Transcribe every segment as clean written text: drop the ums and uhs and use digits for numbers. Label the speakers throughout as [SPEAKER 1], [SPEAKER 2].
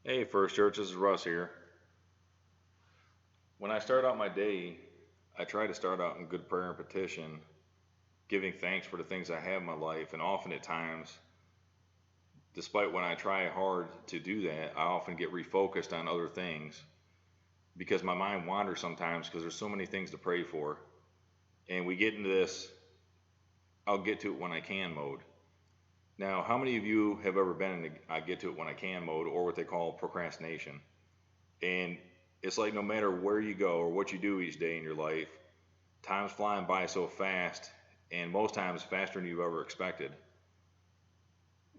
[SPEAKER 1] Hey, First Church, this is Russ here. When I start out my day, I try to start out in good prayer and petition, giving thanks for the things I have in my life. And often at times, despite when I try hard to do that, I often get refocused on other things because my mind wanders sometimes because there's so many things to pray for. And we get into this, I'll get to it when I can mode. Now, how many of you have ever been in the I get to it when I can mode or what they call procrastination? And it's like no matter where you go or what you do each day in your life, time's flying by so fast, and most times faster than you've ever expected.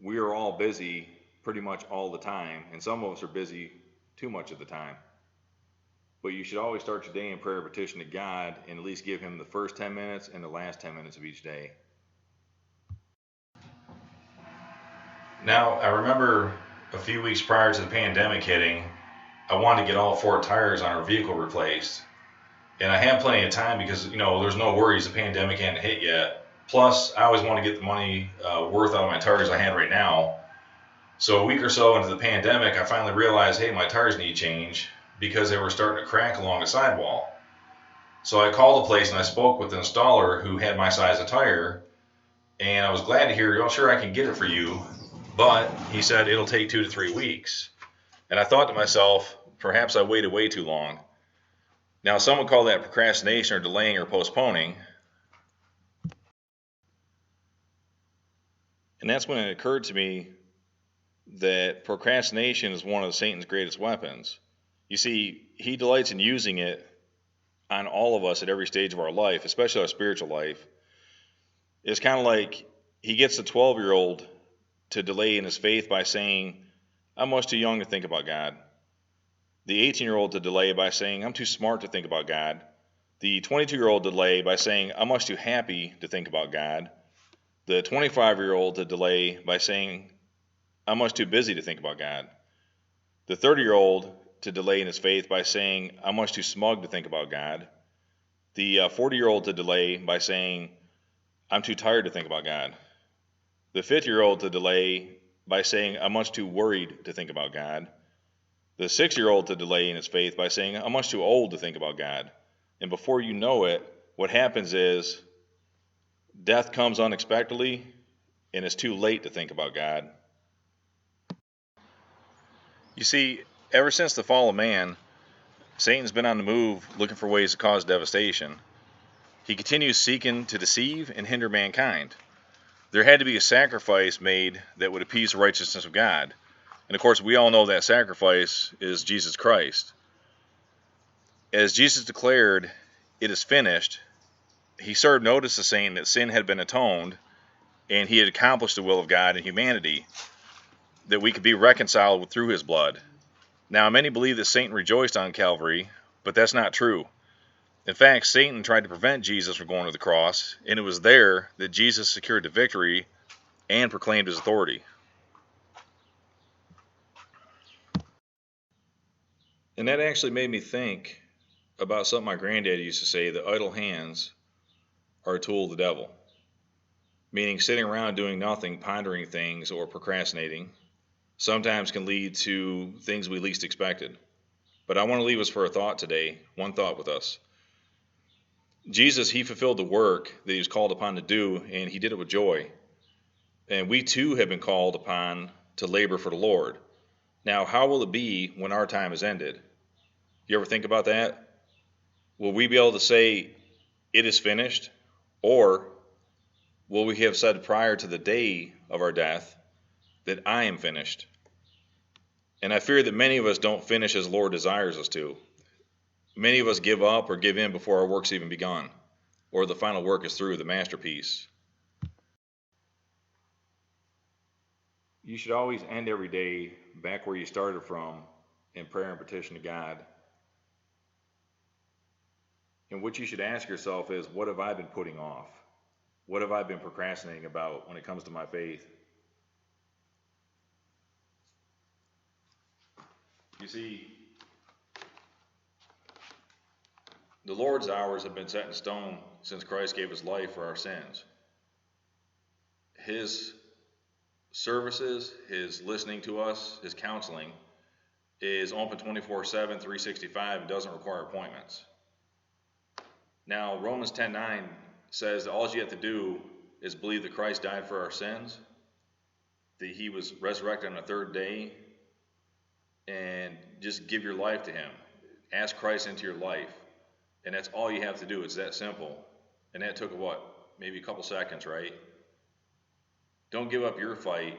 [SPEAKER 1] We are all busy pretty much all the time, and some of us are busy too much of the time. But you should always start your day in prayer and petition to God and at least give Him the first 10 minutes and the last 10 minutes of each day. Now, I remember a few weeks prior to the pandemic hitting, I wanted to get all four tires on our vehicle replaced. And I had plenty of time because, there's no worries, the pandemic hadn't hit yet. Plus, I always want to get the money worth out of my tires I had right now. So a week or so into the pandemic, I finally realized, hey, my tires need change because they were starting to crack along the sidewall. So I called the place and I spoke with the installer who had my size of tire, and I was glad to hear, oh, sure, I can get it for you, but he said it'll take 2 to 3 weeks. And I thought to myself, perhaps I waited way too long. Now, some would call that procrastination or delaying or postponing. And that's when it occurred to me that procrastination is one of Satan's greatest weapons. You see, he delights in using it on all of us at every stage of our life, especially our spiritual life. It's kind of like he gets the 12-year-old to delay in his faith by saying, I'm much too young to think about God. The 18-year-old to delay by saying, I'm too smart to think about God. The 22-year-old delay by saying, I'm much too happy to think about God. The 25-year-old to delay by saying, I'm much too busy to think about God. The 30-year-old to delay in his faith by saying, I'm much too smug to think about God. The 40-year-old to delay by saying, I'm too tired to think about God. The 50-year-old to delay by saying, I'm much too worried to think about God. The 6-year-old to delay in his faith by saying, I'm much too old to think about God. And before you know it, what happens is death comes unexpectedly, and it's too late to think about God. You see, ever since the fall of man, Satan's been on the move looking for ways to cause devastation. He continues seeking to deceive and hinder mankind. There had to be a sacrifice made that would appease the righteousness of God. And of course, we all know that sacrifice is Jesus Christ. As Jesus declared, it is finished, he served notice to saying that sin had been atoned and he had accomplished the will of God in humanity, that we could be reconciled through his blood. Now, many believe that Satan rejoiced on Calvary, but that's not true. In fact, Satan tried to prevent Jesus from going to the cross, and it was there that Jesus secured the victory and proclaimed his authority. And that actually made me think about something my granddad used to say, that idle hands are a tool of the devil. Meaning sitting around doing nothing, pondering things, or procrastinating sometimes can lead to things we least expected. But I want to leave us for a thought today, one thought with us. Jesus, he fulfilled the work that he was called upon to do, and he did it with joy. And we too have been called upon to labor for the Lord. Now, how will it be when our time is ended? You ever think about that? Will we be able to say, it is finished? Or will we have said prior to the day of our death that I am finished? And I fear that many of us don't finish as the Lord desires us to. Many of us give up or give in before our work's even begun, or the final work is through, the masterpiece. You should always end every day back where you started from in prayer and petition to God. And what you should ask yourself is, what have I been putting off? What have I been procrastinating about when it comes to my faith? You see, the Lord's hours have been set in stone since Christ gave his life for our sins. His services, his listening to us, his counseling is open 24/7, 365, and doesn't require appointments. Now, Romans 10:9 says that all you have to do is believe that Christ died for our sins, that he was resurrected on the third day, and just give your life to him. Ask Christ into your life. And that's all you have to do. It's that simple. And that took what? Maybe a couple seconds, right? Don't give up your fight.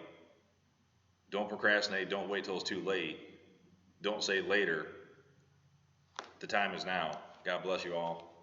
[SPEAKER 1] Don't procrastinate. Don't wait till it's too late. Don't say later. The time is now. God bless you all.